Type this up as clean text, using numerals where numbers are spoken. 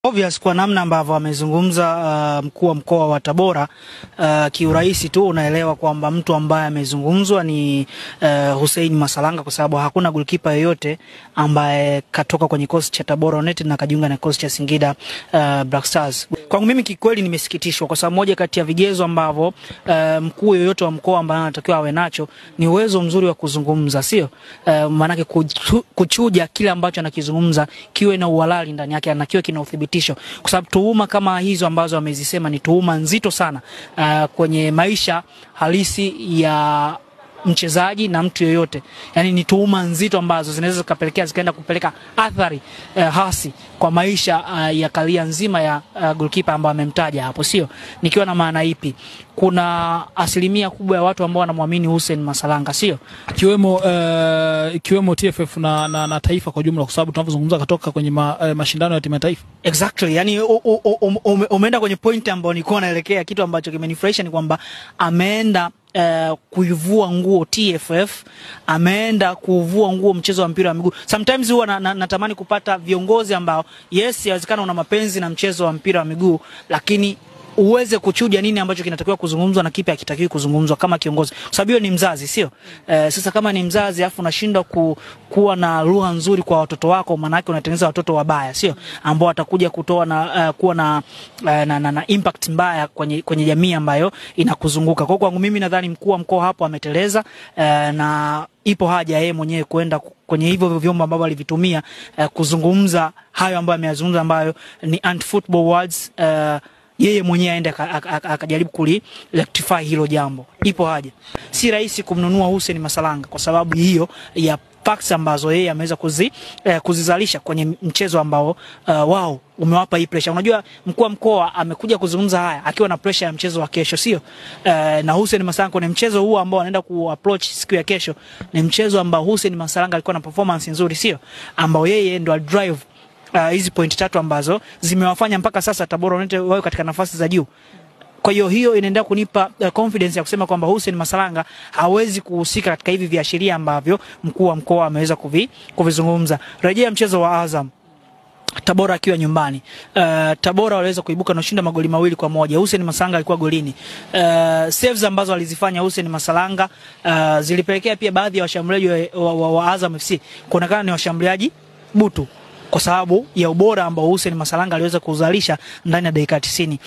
Obvious kwa namna ambavyo amezungumza mkuu wa mkoa wa Tabora, kiurahisi tu unaelewa kwamba mtu ambaye amezungumzwa ni Hussein Masalanga, kwa sababu hakuna goalkeeper yoyote ambaye katoka kwenye kikosi cha Tabora United na kajiunga na kikosi cha Singida Black Stars. Kwangu mimi kikweli nimesikitishwa, kwa sababu moja kati ya vigezo ambavyo mkuu yoyote wa mkoa ambaye anatakiwa awe nacho ni uwezo mzuri wa kuzungumza, sio maana kuchuja kile ambacho anakizungumza kiwe na uhalali ndani yake na kiwe kina uthibitisho, kwa sababu tuhuma kama hizo ambazo amezisema ni tuhuma nzito sana kwenye maisha halisi ya mchezaji na mtu yoyote. Yani ni tuhuma nzito ambazo zinaweza zikaenda kupeleka athari hasi kwa maisha ya karia nzima ya goalkeeper ambaye amemtaja hapo, sio? Nikiwa na maana ipi? Kuna asilimia kubwa ya watu ambao wanamwamini Hussein Masalanga, sio? Ikiwemo TFF na taifa kwa jumla, kwa sababu tunavyozungumza katoka kwenye mashindano ya timu ya taifa. Exactly. Yani umeenda kwenye point ambayo nilikuwa naelekea. Kitu ambacho kimenifurahisha ni kwamba ameenda kuivua nguo TFF, ameenda kuvua nguo mchezo wa mpira wa miguu. Sometimes huwa natamani kupata viongozi ambao yes, yawezekana una mapenzi na mchezo wa mpira wa miguu, lakini uweze kuchuja nini ambacho kinatakiwa kuzungumzwa na kipi hakitakiwi kuzungumzwa kama kiongozi. Kwa sababu hiyo ni mzazi, sio? Sasa kama ni mzazi afu unashindwa kuwa na lugha nzuri kwa watoto wako, maana yake unatengeneza watoto wabaya, sio? Ambao watakuja kutoa na kuwa na impact mbaya kwenye jamii ambayo inakuzunguka. Kwa kwangu mimi nadhani mkuu wa mkoa hapo ameteleza, na ipo haja yeye mwenyewe kwenda kwenye hivyo vyombo ambavyo alivitumia kuzungumza hayo ambayo ameyazungumza, ambayo ni anti-football words. Yeye mwenyewe aende akajaribu rectify hilo jambo. Ipo haja. Si rahisi kumnunua Hussein Masalanga kwa sababu hiyo ya facts ambazo yeye ameweza kuzizalisha kwenye mchezo ambao wao umewapa hii pressure. Unajua mkuu wa mkoa amekuja kuzungumza haya akiwa na pressure ya mchezo wa kesho, sio? Na Hussein Masalanga kwenye mchezo huu ambao anaenda kuapproach siku ya kesho ni mchezo ambao Hussein Masalanga alikuwa na performance nzuri, sio? Ambao yeye ndo drive hizi point tatu ambazo zimewafanya mpaka sasa Tabora United wao katika nafasi za juu. Kwa hiyo inaendelea kunipa confidence ya kusema kwamba Hussein Masalanga hawezi kuhusika katika hivi viashiria ambavyo mkuu wa mkoa ameweza kuvizungumza. Rejea mchezo wa Azam, Tabora akiwa nyumbani. Tabora waliweza kuibuka na kushinda magoli 2-1. Hussein Masalanga alikuwa golini. Saves ambazo alizifanya Hussein Masalanga zilipelekea pia baadhi ya washambuliaji wa Azam FC kuonekana ni washambuliaji butu, kwa sababu ya ubora ambao Hussein Masalanga aliweza kuzalisha ndani ya dakika 90.